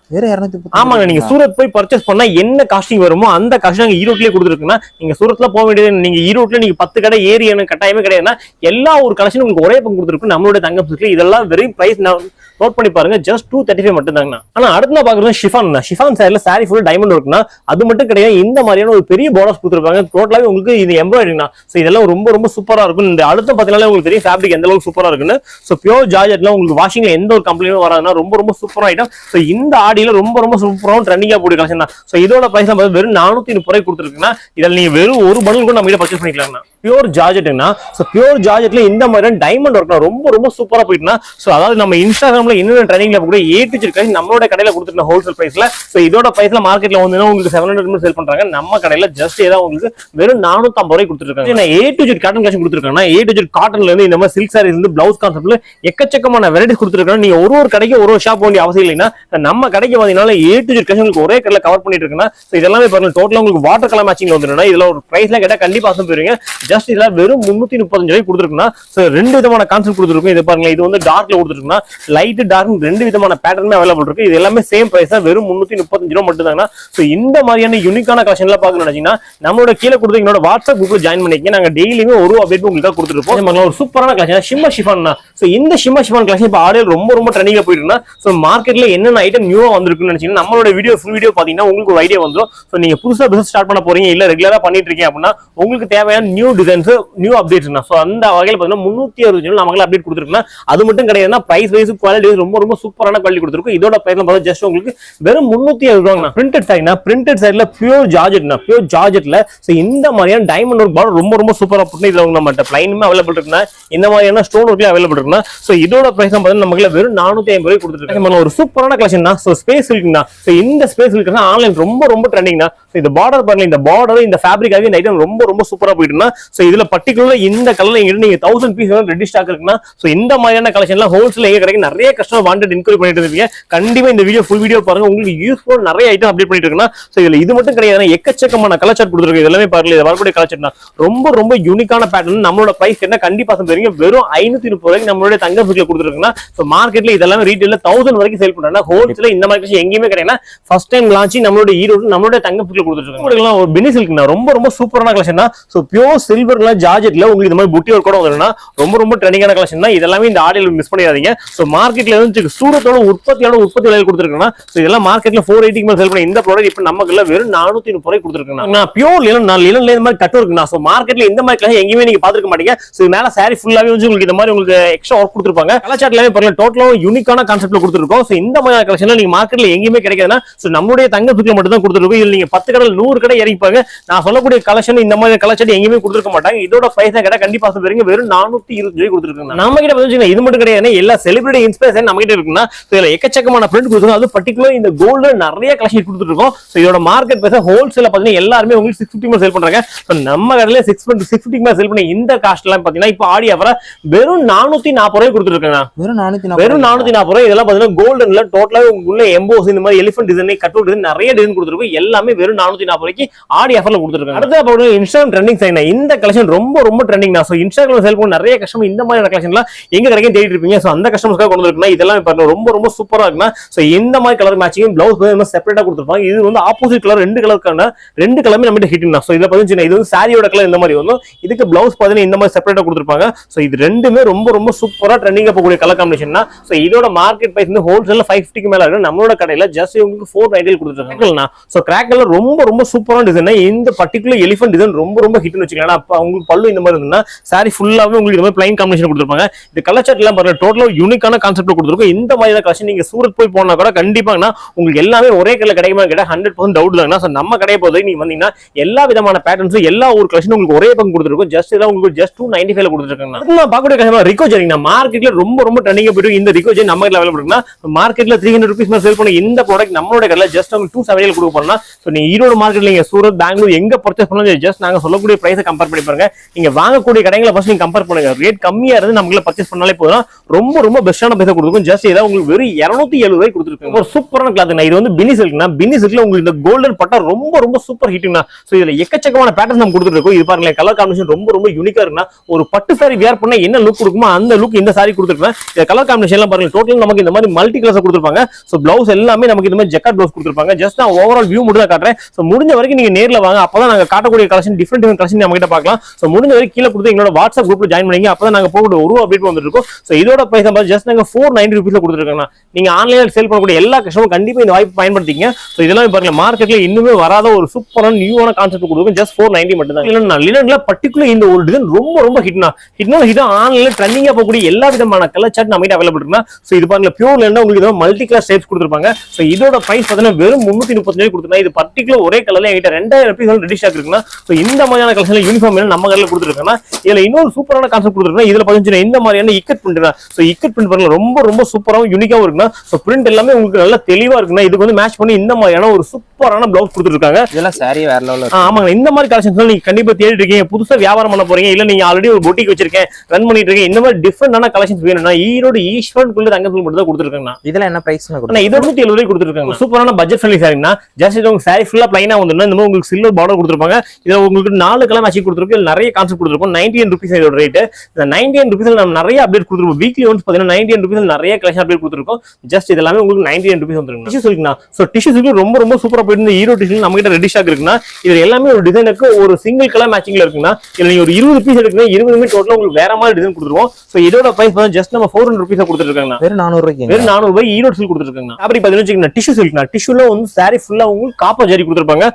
ஆமாங்க, நீங்க சூரத் போய் பர்ச்சேஸ் பண்ணா என்ன காஸ்டிங் வருமோ அந்த காஸ்ட் நாங்க ஈரோட்லயே கொடுத்துருக்கோம்னா நீங்க சூரத்ல போக வேண்டியது நீங்க ஈரோட்ல நீங்க 10 கடை ஏறி கட்டாயமே கிடையாதுன்னா எல்லா ஒரு கலெக்ஷன் உங்களுக்கு ஒரே பங்கு கொடுத்துருக்கும். நம்மளோட தங்கம் இதெல்லாம் வெறும் பிரைஸ் நோட் பண்ணி பாருங்க ஜஸ்ட் 235 மட்டும் தாங்க. ஆனா அடுத்த பாக்குறது ஷிஃபான் சாரில சாரி ஃபுல் டைமண்ட் ஒர்க்னா அது மட்டும் கிடையாது. இந்த மாதிரியான ஒரு பெரிய பார்டர்ஸ் கொடுத்துருப்பாங்க. டோட்டலாவே உங்களுக்கு இது எம்ப்ராய்டரினா இதெல்லாம் ரொம்ப சூப்பரா இருக்கும். இந்த அடுத்த பாத்தீங்கன்னா உங்களுக்கு தெரியும் ஃபேப்ரிக் எந்த அளவுக்கு சூப்பரா இருக்குன்னு. பியூர் ஜார்ஜெட்ல உங்களுக்கு வாஷிங்ல எந்த ஒரு கம்ப்ளைண்டும் வராதுன்னா ரொம்ப சூப்பரா ஐட்டம். இந்த ஆடியில ரொம்ப சூப்பராகவும் ட்ரெண்டிங்கா போய் கலெக்ஷன் தான். இதோட பிரைஸ் வெறும் 430 ரூபாய் கொடுத்துருக்குன்னா இதில் நீங்க வெறும் ஒரு பண்டல் கூட நம்ம கிட்ட பர்ச்சேஸ் பண்ணிக்கலாம். பியூர் ஜார்ஜெட்னா பியூர் ஜார்ஜெட்ல இந்த மாதிரி டைமண்ட் ஒர்க்னா ரொம்ப சூப்பரா போயிட்டுனா அதாவது நம்ம இன்ஸ்டாகிராம்ல என்ன ட்ரெண்டிங்ல கூட A to Z நம்மளோட கடையில கொடுத்துருக்க ஹோல்சேல் பிரைஸ்ல இதோட பிரைஸ்ல மார்க்கெட்ல வந்து உங்களுக்கு 700 சேல் பண்றாங்க. நம்ம கடையில ஜஸ்ட் ஏதாவது உங்களுக்கு வெறும் 450 ரூபாய் கொடுத்துருக்காங்க. A to Z cotton collection கொடுத்துருக்காங்க. A to Z காட்டன்ல இருந்து இந்த மாதிரி சில்க் சாரீஸ் இருந்து பிளவுஸ் கான்செப்ட்ல எக்கச்சக்கமான வெரைட்டிஸ் கொடுத்துருக்காங்க. நீங்க ஒரு கடைக்கு ஒரு ஷாப் வேண்டிய அவசியம் இல்லைன்னா நம்ம கடைக்கு வந்தீங்கன்னா A to Z கலெக்ஷன் உங்களுக்கு ஒரே கடையில கவர் பண்ணிட்டு இருக்குன்னா இதெல்லாமே பாருங்க டோட்டலா உங்களுக்கு வாட்டர் கலர் மேட்சிங்ல வந்துருன்னா இதுல ஒரு பிரைஸ்ல கேட்டா கண்டிப்பா போயிருங்க. ஜஸ்ட் இதுல வெறும் 335 ரூபாய் கொடுத்துருக்குன்னா ரெண்டு விதமான கான்செப்ட் கொடுத்துருக்கும். இது பாருங்க இது வந்து டார்க்ல கொடுத்துருக்குன்னா லைட் டார்க் ரெண்டு விதமான பேட்டர்ன் அவைலபிள் இருக்கு. இது எல்லாமே சேம் பிரைஸ் தான் வெறும் 335 ரூபாய் மட்டும் தாங்க. இந்த மாதிரியான யூனிக்கான கலெக்ஷன் எல்லாம் பாக்கணும்னு நினைச்சீங்கன்னா நம்மளோட கீழே கொடுத்து என்னோட வாட்ஸ்அப் குரூப்ல ஜாயின் பண்ணிக்க. நாங்க டெய்லியுமே ஒரு அப்டேட் உங்களுக்கு கொடுத்துருப்போம். ஒரு சூப்பரான கலெக்ஷன் ஷிம்மர் ஷிஃபான். இந்த ஷிம்மர் ஷிஃபான் கலெக்ஷன் இப்ப ஆடியோ ரொம்ப ட்ரெண்டிங்கா போயிட்டு இருந்தா மார்க்கெட்ல என்னென்ன ஐட்டம் நியூவா வந்திருக்குன்னு நினைச்சீங்கன்னா நம்மளோட ஃபுல் வீடியோ பாத்தீங்கன்னா உங்களுக்கு ஒரு ஐடியா வந்துடும். நீங்க புதுசா பிசினஸ் ஸ்டார்ட் பண்ண போறீங்க இல்ல ரெகுலரா பண்ணிட்டு இருக்கீங்க அப்படின்னா உங்களுக்கு தேவையான நியூ டிசைன்ஸ் நியூ அப்டேட்ஸ் அந்த வகையில பாத்தீங்கன்னா 360 நமக்கு அப்டேட் கொடுத்துருக்குன்னா அது மட்டும் கிடையாதுன்னா பிரைஸ் வைஸ் குவாலிட்டி ரொம்ப சூப்பரான குவாலிட்டி கொடுத்துருக்கும். இதோட பிரைஸ் ஜஸ்ட் உங்களுக்கு வெறும் 360 ரூபாய். பிரிண்டட் சைடுல பியூர் ஜார்ஜெட்ல இந்த மாதிரியான டைமண்ட் ஒர்க் பார்டர் ரொம்ப சூப்பரா போட்டு இதுல நம்ம பிளைனுமே அவைலபிள் இருக்குன்னா இந்த மாதிரியான ஸ்டோன் ஒர்க்ல அவைலபிள் இருக்குன்னா இதோட பிரைஸ் பாத்தீங்கன்னா நமக்கு வெறும் 450 ரூபாய் கொடுத்துருக்காங்க. ஒரு சூப்பரான கலெக்ஷன் தான். ஸ்பேஸ் இருக்குன்னா இந்த ஸ்பேஸ் இருக்குன்னா ஆன்லைன் ரொம்ப ட்ரெண்டிங் தான். இந்த பார்டர் பாருங்க, இந்த பார்டர் இந்த ஃபேப்ரிக் ஆகி இந்த ஐட்டம் ரொம்ப சூப்பரா போயிட்டுனா இதுல பர்டிகுலர் இந்த கலர்ல நீங்க 1000 பீஸ் ரெடி ஸ்டாக் இருக்குன்னா இந்த மாதிரியான கலெக்ஷன்லாம் ஹோல்சேல் எங்க கிடைக்கும். நிறைய கஸ்டமர் வாண்டட் இன்குவரி பண்ணிட்டு இருக்கீங்க. கண்டிப்பா இந்த வீடியோ ஃபுல் வீடியோ பாருங்க. உங்களுக்கு யூஸ்ஃபுல் நிறைய ஐட்டம் அப்டேட் பண்ணிட்டு இருக்குன்னா இதுல இது மட்டும் கிடையாது. எக்கச்சக்கமான கலர் சார்ட் கொடுத்துருக்கு. எல்லாமே பாருங்க இது வரக்கூடிய கலர் சார்ட் ரொம்ப யூனிக்கான பேட்டர்ன். நம்மளோட பிரைஸ் என்ன கண்டிப்பா சொல்றீங்க வெறும் 530 ரூபாய்க்கு நம்மளோட தங்க ஃபிக்ல கொடுத்துருக்குன்னா மார்க்கெட்ல இதெல்லாம் ரீட்டைல்ல 1000 வரைக்கும் சேல் பண்றாங்க. ஹோல்சேல இந்த மாதிரி எங்கேயுமே கிடையாது. ஃபர்ஸ்ட் டைம் லான்ச் நம்மளோட ஈரோடு நம்மளோட தங்க ஃபிக்ல கொடுத்துருக்காங்க. ஒரு பெனி சில்க்னா ரொம்ப சூப்பரான கலெக்ஷன் தான். பியூர் சில்வர்ல ஜார்ஜெட்ல உங்களுக்கு இந்த மாதிரி புட்டி ஒர்க் கூட வந்துருன்னா ரொம்ப ட்ரெண்டிங்கான கலெக்ஷன் தான். இதெல்லாம் இந்த ஆடியோல மிஸ் பண்ணிடாதீங்க. மார்க்கெட்ல இருந்து சூரத்தோட உற்பத்தி விலை கொடுத்துருக்காங்க. இதெல்லாம் மார்க்கெட்ல 480 மேல சேல் பண்ண இந்த ப்ராடக்ட் இப்ப நமக்கு வெறும் 430 ரூபாய் கொடுத்துருக்காங்க. பியூர் லினன்ல இந்த மாதிரி கட் இருக்குன்னா மார்க்கெட்ல இந்த மாதிரி கலெக்ஷன் எங்கேயுமே நீங்க பாத்துக்க மாட்டீங்க. மேல சாரி ஃபுல்லாவே வந்து உங்களுக்கு இந்த மாதிரி உங்களுக்கு எக்ஸ்ட்ரா ஒர்க் கொடுத்துருப்பாங்க. கலச்சாட்லயே பாருங்க டோட்டலா யூனிக்கான கான்செப்ட்ல கொடுத்துருக்கோம். இந்த மாதிரி கலெக்ஷன்ல நீங்க மார்க்கெட்ல எங்கேயுமே கிடைக்காதுன்னா நம்மளுடைய தங்க ஃபிக்ல மட்டும் தான் கொடுத்துருக்கோம். இதுல நீங்க 10 கடை 100 கடை இறங்கிப்பாங்க. நான் சொல்லக்கூடிய கலெக்ஷன் இந்த மாதிரி கலச்சாட்டு எங்கேயுமே கொடுத்துருக்க மாட்டாங்க. இதோட பிரைஸ் கேட்டா கண்டிப்பா சொல்றீங்க வெறும் 420 ரூபாய் கொடுத்துருக்காங்க. நம்ம கிட்ட இது மட்டும் கிடையாது. எல்லா செலிபிரிட்டி இன்ஸ்பயர் டிசைன் நம்ம கிட்ட இருக்குன்னா இதுல எக்கச்சக்கமான பிரிண்ட் கொடுத்துருக்கோம். அது பர்டிகுலர் இந்த கோல்டு நிறைய கலெக்ஷன் கொடுத்துருக்கோம். இதோட மார்க்கெட் பேச ஹோல்சேல பாத்தீங்கன்னா எல்லாருமே உங்களுக்கு 650 சேல் பண்றாங்க. நம்ம கடையில 650 சேல் பண்ணி இந்த காஸ்ட் எல்லாம் பாத்தீங்கன்னா இப்போ ஆடி ஆஃபரா வெறும் 440 ரூபாய் கொடுத்துருக்காங்க. வெறும் 440 ரூபாய். இதெல்லாம் பாத்தீங்கன்னா கோல்டன்ல டோட்டலா உள்ள எம்போஸ் இந்த மாதிரி எலிஃபென்ட் டிசைன் கட் டிசைன் நிறைய டிசைன் கொடுத்துருக்கோம். எல்லாமே வெறும் 440 ரூபாய்க்கு ஆடி ஆஃபர்ல கொடுத்துருக்காங்க. அடுத்த இன்ஸ்டாகிராம் ட்ரெண்டிங் சைன் இந்த கலெக்ஷன் ரொம்ப ரொம்ப ட்ரெண்டிங் தான். இன்ஸ்டாகிராம் சேல் பண்ண நிறைய கஸ்டமர் இந்த மாதிரி கலெக்ஷன்லாம் எங்க கிடைக்கும் தேடிட்டு இருப்பீங்க. அந்த கஸ்டமர்ஸ்க்காக கொண்டு வந்திருக்கா இதெல்லாம் பாருங்க ரொம்ப ரொம்ப சூப்பரா இருக்குன்னா இந்த மாதிரி கலர் மேட்சிங் பிளவுஸ் செப்பரேட்டா கொடுத்துருப்பாங்க. இது வந்து ஆப்போசிட் கலர் ரெண்டு கலருக்கான ரெண்டு கலருமே நம்ம ஹிட்டிங் தான். இதை பாத்தீங்கன்னா இது வந்து சாரியோட கலர் இந்த மாதிரி வரும். இதுக்கு பிளவுஸ் பாத்தீங்கன்னா இந்த மாதிரி செப்பரேட்டா கொடுத்துருப்பாங்க. இது ரெண்டுமே ரொம்ப ரொம்ப சூப்பரா ட்ரெண்டிங்கா போகக்கூடிய கலர் காம்பினேஷன் தான். இதோட மார்க்கெட் பிரைஸ் வந்து ஹோல்சேல்ல 550 மேல இருக்கு. நம்மளோட கடையில ஜஸ்ட் உங்களுக்கு 490 கொடுத்துருக்காங்க. கிராக்ல ரொம்ப ரொம்ப சூப்பரான டிசைன். இந்த பர்டிகுலர் எலிஃபென்ட் டிசைன் ரொம்ப ரொம்ப ஹிட்னு வச்சுக்கலாம். அப்ப உங்களுக்கு பல்லு இந்த மாதிரி இருந்தா சாரி ஃபுல்லாவே உங்களுக்கு இந்த மாதிரி பிளைன் காம்பினேஷன் கொடுத்துருப்பாங்க. இந்த கலர் சார்ட் எல்லாம் பாருங்க டோட்டலா யூனிக்கான கான்செப்ட் கொடுத்துருக்கோம். இந்த மாதிரி கலெக்ஷன் நீங்க சூரத் போய் போனா கூட கண்டிப்பாங்கன்னா உங்களுக்கு எல்லாமே ஒரே கடையில கிடைக்குமா கேட்டா 100% டவுட் தான். நம்ம கடையை பொறுத்த நீங்க வந்தீங்கன்னா எல்லா விதமான பேட்டர்ன்ஸும் எல்லா ஒரு கலெக்ஷன் உங்களுக்கு ஒரே பங்கு கொடுத்துருக்கோம். ஜஸ்ட் இதெல்லாம் உங்களுக்கு ஜஸ்ட் 295 கொடுத்துருக்காங்க. பார்க்கக்கூடிய கஸ்டமர் ரிகோ ஜெரிங் மார்க்கெட்ல ரொம்ப ரொம்ப ட்ரெண்டிங்கா போயிட்டு இந்த ரிகோ ஜெரி நம்ம லெவல் இருக்குன்னா மார்க்கெட்ல 300 ரூபீஸ் மேல சேல் பண்ண இந்த ப்ராடக்ட் நம்மளோட கடையில ஜஸ்ட் உங்களுக்கு 270 கொடுக்க போறோம்னா நீங்க ஈரோடு மார்க்கெட்ல நீங்க சூரத் பெங்களூர் எங்க பர்ச்சேஸ் பண்ணாலும் ஜஸ்ட் நாங்க சொல்லக்கூடிய பிரைஸை கம்பேர் பண்ணி பாருங்க. நீங்க வாங்கக்கூடிய கடைகளை ஃபர்ஸ்ட் நீங்க கம்பேர் பண்ணுங்க. ரேட் கம்மியா இருந்து நமக்குள்ள பர்ச்சேஸ் பண்ணாலே போதும். ரொம்ப ரொம்ப பெஸ்டான பிரைஸ் கொடுக்கும். ஜஸ்ட் இதை உங்களுக்கு வெறும் 270 ரூபாய் கொடுத்துருக்காங்க. ஒரு சூப்பரான கிளாத். இது வந்து பினி சில்க்னா பினி சில்க்ல உங்களுக்கு இந்த கோல்டன் பட்டா ரொம்ப ரொம்ப சூப்பர் ஹிட்னா. இதுல எக்கச்சக்கமான பேட்டர்ன் நம்ம கொடுத்துருக்கோம். இது பாருங்க கலர் காம்பினேஷன் ரொம்ப ரொம்ப யூனிக்கா இருக்குன்னா ஒரு பட்டு சாரி வியர் பண்ணா என்ன லுக் கொடுக்குமோ அந்த லுக் இந்த சாரி கொடுத்துருக்கேன். இந்த கலர் காம்பினேஷன் எல்லாம் பாருங்க டோட்டல் நமக்கு இந்த மாதிரி மல்டி கலர்ஸ் கொடுத்துருப்பாங்க. பிளவுஸ் எல்லாமே நமக்கு இந்த மாதிரி ஜக்கார்ட் பிளவுஸ் கொடுத்துருப்பாங்க. ஜஸ்ட் நான் ஓவரால் வியூ மட்டும் தான் காட்டுறேன். முடிஞ்ச வரைக்கும் நீங்க நேர்ல வாங்க. அப்பதான் நாங்க காட்டக்கூடிய கலெக்ஷன் டிஃபரெண்ட் கலெக்ஷன் நம்ம கிட்ட பார்க்கலாம். முடிஞ்ச வரைக்கும் கீழே கொடுத்து எங்களோட வாட்ஸ்அப் குரூப்ல ஜாயின் பண்ணீங்க. அப்பதான் நாங்க போகக்கூடிய ஒரு அப்டேட் வந்துருக்கோம். இதோட பிரைஸ் ஜஸ்ட் நாங்க 490 ரூபீஸ்ல கொடுத்துருக்காங்க. நீங்க ஆன்லைன்ல சேல் பண்ணக்கூடிய எல்லா கஸ்டமரும் கண்டிப்பா இந்த வாய்ப்பு பயன்படுத்திங்க. இதெல்லாம் பாருங்க மார்க்கெட்ல இன்னுமே வராத ஒரு சூப்பரான நியூவான கான்செப்ட் கொடுக்கும். ஜஸ்ட் 490 மட்டும் தான். லினன்ல பர்టిక్యులர் இந்த ஒரு டிசைன் ரொம்ப ரொம்ப ஹிட்னா ஆன்லைன்ல ட்ரெண்டிங்கா போகக்கூடிய எல்லா விதமான கலர் சார்ட் நம்ம கிட்ட அவைலபிள் இருக்குன்னா இது பாருங்க பியூர் லினன் உங்களுக்கு மல்டி கலர் ஷேப்ஸ் கொடுத்துருப்பாங்க. இதோட பிரைஸ் பார்த்தீங்கன்னா வெறும் 335 கொடுத்துருக்காங்க. இது பர்టిక్యులர் ஒரே கலர்ல என்கிட்ட 2000 பீஸ் ரெடி ஸ்டாக் இருக்குன்னா இந்த மாதிரியான கலெக்ஷன்ல யூனிஃபார்ம் நம்ம கடையில கொடுத்துருக்காங்க. இதுல இன்னொரு சூப்பரான கான்செப்ட் கொடுத்துருக்காங்க. இதுல பாத்தீங்கன்னா இந்த மாதிரியான இக்கட் பிரிண்ட் தான். இக்கட் பிரிண்ட் பாருங்க ரொம்ப ரொம்ப சூப்பராவும் யூனிக்காவும் இருக்குன்னா பிரிண்ட் எல்லாமே உங்களுக்கு நல்லா தெளிவா இருக்குன்னா இதுக்கு வந்து மேட்ச் பண்ணி இந்த மாதிரியான ஒரு சூப்பரான பிளவுஸ் கொடுத்துருக்காங்க. இதெல்லாம் சாரி வேற லெவல்ல. ஆமாங்க இந்த மாதிரி கலெக்ஷன்ஸ் நீங்க கண்டிப்பா தேடிட்டு இருக்கீங்க. புதுசா வியாபாரம் பண்ண போறீங்க இல்ல நீங்க ஆல்ரெடி ஒரு பொட்டிக் வச்சிருக்கேன் ரன் பண்ணிட்டு இருக்கீங்க. இந்த மாதிரி டிஃபரெண்டான கலெக்ஷன்ஸ் வேணும்னா ஈரோடு ஈஸ்வரன் குள்ள தங்கத்துல மட்டும் தான் கொடுத்துருக்காங்க. இதெல்லாம் என்ன பிரைஸ்? இது 170 ரூபாய் கொடுத்துருக்காங்க. சூப்பரான பட்ஜெட் ஃப்ரெண்ட்லி சாரினா ஜஸ்ட் உங்களுக்கு சாரி ஃபுல்லா பிளைனா வந்துடும். இந்த மாதிரி உங்களுக்கு சில்வர் பார்டர் கொடுத்துருப்பாங்க. இதுல உங்களுக்கு 4 கலர் மேட்சிங் கொடுத்துருக்கு. நிறைய கான்செப்ட் கொடுத்துருக்கோம். 98 ரூபீஸ் இதோட ரேட். இந்த 98 ரூபீஸ்ல நம்ம நிறைய அப்டேட் கொடுத்துருக்கோம். வீக்லி ஒன்ஸ் பாத்தீங்கன்னா 98 ரூபீஸ்ல நிறைய கலெக்ஷன் அப்டேட் கொடுத்துருக்கோம். ஜஸ்ட் இது எல்லாமே உங்களுக்கு 98 ரூபீஸ் வந்துருங்க. டிஷ்யூ சில்க்னா டிஷ்யூ சில்க் ரொம்ப ரொம்ப சூப்பரா போயிட்டு ஈரோடு டிஷ்யூ நம்ம கிட்ட ரெடி ஸ்டாக் இருக்குன்னா இது எல்லாமே ஒரு டிசைனுக்கு ஒரு சிங்கிள் கலர் மேட்சிங்ல இருக்குன்னா இதுல நீங்க ஒரு 20 பீஸ் எடுக்குன்னா 20 டோட்டலா உங்களுக்கு வேற மாதிரி டிசைன் கொடுத்துருவோம். இதோட பிரைஸ் ஜஸ்ட் நம்ம 400 ரூபீஸ் கொடுத்துருக்காங்க. வெறும் 400 ரூபாய்க்கு வெறும் 400 ரூபாய் ஈரோடு சில்க் கொடுத்துருக்காங்க. அப்படி பாத்தீங்கன்னா டிஷ்யூ சில்க்னா டிஷ்யூல வந்து சாரி ஃபுல்லா உங்களுக்கு காப்பர் ஜரி கொடுத்துருப்பாங்க.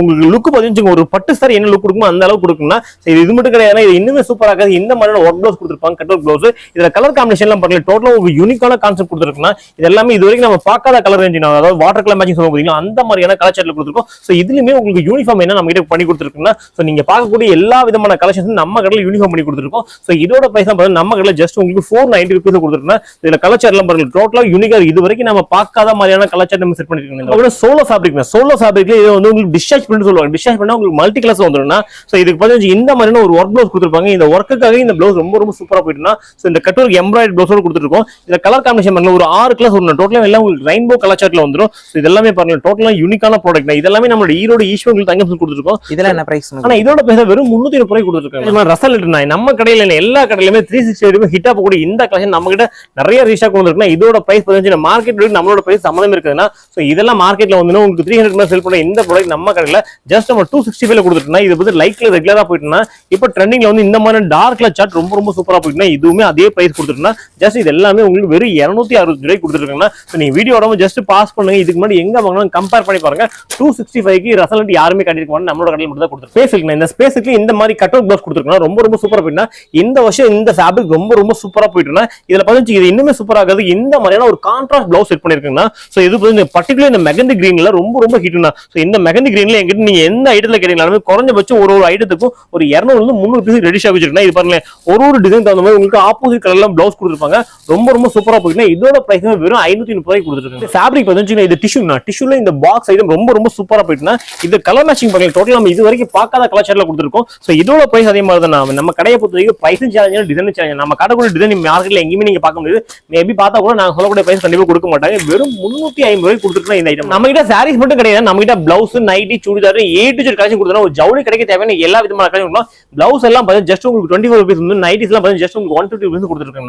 உங்களுக்கு லுக் பாத்தீங்கன்னா ஒரு பட்டு சாரி என்ன லுக் கொடுக்குமோ அந்த அளவுக்கு கொடுக்கும்னா இது மட்டும் கிடையாது. இது இன்னுமே சூப்பரா இருக்காது. இந்த மாதிரியான ஒர்க் பிளவுஸ் கொடுத்துருப்பாங்க. Cut work blouse. இதுல கலர் காம்பினேஷன் எல்லாம் பாருங்க டோட்டலா ஒரு யூனிக்கான கான்செப்ட் கொடுத்துருக்குன்னா இது எல்லாமே இது வரைக்கும் நம்ம பார்க்காத கலர் ரேஞ்ச் அதாவது வாட்டர் கலர் மேட்சிங் சொல்ல போறீங்க அந்த மாதிரியான கலர் சார்ட்ல கொடுத்துருக்கோம். இதுலயுமே உங்களுக்கு யூனிஃபார்ம் என்ன நம்ம கிட்ட பண்ணி கொடுத்துருக்குன்னா நீங்க பார்க்கக்கூடிய எல்லா விதமான கலெக்ஷன்ஸ் நம்ம கடையில யூனிஃபார்ம் பண்ணி கொடுத்துருக்கோம். இதோட பிரைஸ் நம்ம கடையில ஜஸ்ட் உங்களுக்கு 490 ரூபீஸ் கொடுத்துருக்கோம். இதுல கலர் சார்ட் எல்லாம் பாருங்க டோட்டலா யூனிக்கா இது வரைக்கும் நம்ம பார்க்காத மாதிரியான கலர் சார்ட் நம்ம செட் பண்ணிருக்கோம். சோலோ ஃபேப்ரிக்ல இது வந்து உங்களுக்கு டிஸ்சார்ஜ் பிரிண்ட் சொல்லுவாங்க. டிஸ்சார்ஜ் பண்ணா உங்களுக்கு மல்டி கலர்ஸ் வந்துரும்னா இதுக்கு பாத்தீங்கன்னா இந்த மாதிரியான ஒரு ஒர்க் பிளவுஸ் கொடுத்துருப்பாங்க. இந்த ஒர்க்குக்காக இந்த பிளவுஸ் ரொம்ப ரொம்ப சூப்பரா போயிட்டுனா இந்த கட் ஒர்க் எம்ப்ராய்டரி பிளவுஸோட கொடுத்துருக்கோம். இதுல கலர் காம்பினேஷன் பண்ணல ஒரு 6 கலர்ஸ் வரும். டோட்டலா எல்லாம் உங்களுக்கு ரெயின்போ கலர் சார்ட்ல வந்துரும். இது எல்லாமே பாருங்க டோட்டலா யூனிக்கான ப்ராடக்ட். இதெல்லாமே நம்ம ஈரோடு ஈஸ்வரன் தங்கம் கொடுத்துருக்கோம். இதெல்லாம் என்ன பிரைஸ்? ஆனா இதோட பிரைஸ் வெறும் 330 ரூபாய் கொடுத்துருக்காங்க. ரசல் நம்ம கடையில எல்லா கடையிலுமே 360 ரூபாய் ஹிட் ஆக கூடிய இந்த கலெக்ஷன் நம்ம கிட்ட நிறைய ரீஸ்டாக் வந்துருக்குன்னா இதோட பிரைஸ் பாத்தீங்கன்னா மார்க்கெட் ரேட் நம்மளோட பிரைஸ் சம்மந்தம் இருக்குதுன்னா இதெல்லாம் மார்க்கெட்ல வந்து உங்களுக்கு 300 மேல செல் பண்ண இந்த ப்ராடக்ட் நம்ம கடையில ஜஸ்ட் நம்ம 265 கொடுத்துட்டோம்னா இது வந்து லைட்ல ரெகுலரா போயிட்டுனா இப்போ ட்ரெண்டிங்ல வந்து இந்த மாதிரி டார்க்ல சார்ட் ரொம்ப ரொம்ப சூப்பரா போயிட்டுனா இதுவுமே அதே பிரைஸ் கொடுத்துட்டோம்னா ஜஸ்ட் இது எல்லாமே உங்களுக்கு வெறும் 260 ரூபாய் கொடுத்துருக்காங்கன்னா நீங்க வீடியோட ஜஸ்ட் பாஸ் பண்ணுங்க. இதுக்கு முன்னாடி எங்க வாங்கலாம் கம்பேர் பண்ணி பாருங்க. 265க்கு ரசல் யாருமே கட்டிருக்க மாட்டாங்க. நம்மளோட கடையில மட்டும் தான் கொடுத்துருக்கோம். ஸ்பேஸ்க்கு இந்த ஸ்பேஸ்க்கு இந்த மாதிரி கட் அவுட் பிளவுஸ் கொடுத்துருக்கோம். ரொம்ப ரொம்ப சூப்பரா போயிட்டுனா இந்த வருஷம் இந்த ஃபேப்ரிக் ரொம்ப ரொம்ப சூப்பரா போயிட்டுனா இதுல பாத்தீங்கன்னா இது இன்னுமே சூப்பரா ஆகுது. இந்த மாதிரியான ஒரு கான்ட்ராஸ்ட் பிளவுஸ் செட் பண்ணிருக்கீங்கன்னா இது பர்டிகுலர் இந்த மெகந்தி கிரீன்ல ரொம்ப ரொம்ப ஹிட்னா இந்த மெகந்தி கிரீன்ல எங்கிட்ட நீங்க எந்த ஐட்டத்துல கேட்டீங்களாலுமே குறைஞ்சபட்சம் ஒரு ஐட்டத்துக்கும் ஒரு 200 300 பீஸ் ரெடி ஷாப் வச்சிருக்கா. இது பாருங்க ஒரு டிசைன் தகுந்த மாதிரி உங்களுக்கு ஆப்போசிட் கலர்ல பிளவுஸ் கொடுத்துருப்பாங்க. ரொம்ப ரொம்ப ரொம்ப சூப்பரா போயிட்டு இதோட பிரைஸ் வெறும் 530 ரூபாய்க்கு கொடுத்துருக்காங்க. ஃபேப்ரிக் பார்த்தீங்கன்னா இது டிஷ்யூல இந்த பாக்ஸ் ஐட்டம் ரொம்ப சூப்பரா போயிட்டுனா இது கலர் மேட்சிங் பண்ணி டோட்டல் நம்ம இது வரைக்கும் பார்க்காத கலர் ஷேட்ல கொடுத்துருக்கோம். ஸோ இதோட பிரைஸ் அதே மாதிரி தான். நம்ம கடையை பொறுத்த வரைக்கும் பிரைஸும் சேலஞ்ச் டிசைன் சேலஞ்ச். நம்ம கடைக்குள்ள டிசைன் மார்க்கெட்ல எங்கேயுமே நீங்க பார்க்க முடியாது. மேபி பார்த்தா கூட நாங்க சொல்லக்கூடிய பிரைஸ் கண்டிப்பா கொடுக்க மாட்டாங்க. வெறும் 350 ரூபாய்க்கு கொடுத்துருக்கோம் இந்த ஐட்டம். நம்ம கிட்ட சாரீஸ் மட்டும் கிடையாது, நம்ம கிட்ட blouse, nighty, churidar A to Z collection கொடுத்தா ஒரு ஜவுளி கிடைக்க தேவையான எல்லா விதமான கலெக்ஷன். பிளவுஸ் எல்லாம் ஜஸ்ட் உங்களுக்கு 24 rupees, நைட்டிஸ் எல்லாம் ஜஸ்ட் உங்களுக்கு 150 rupees கொடுத்துருக்காங்க.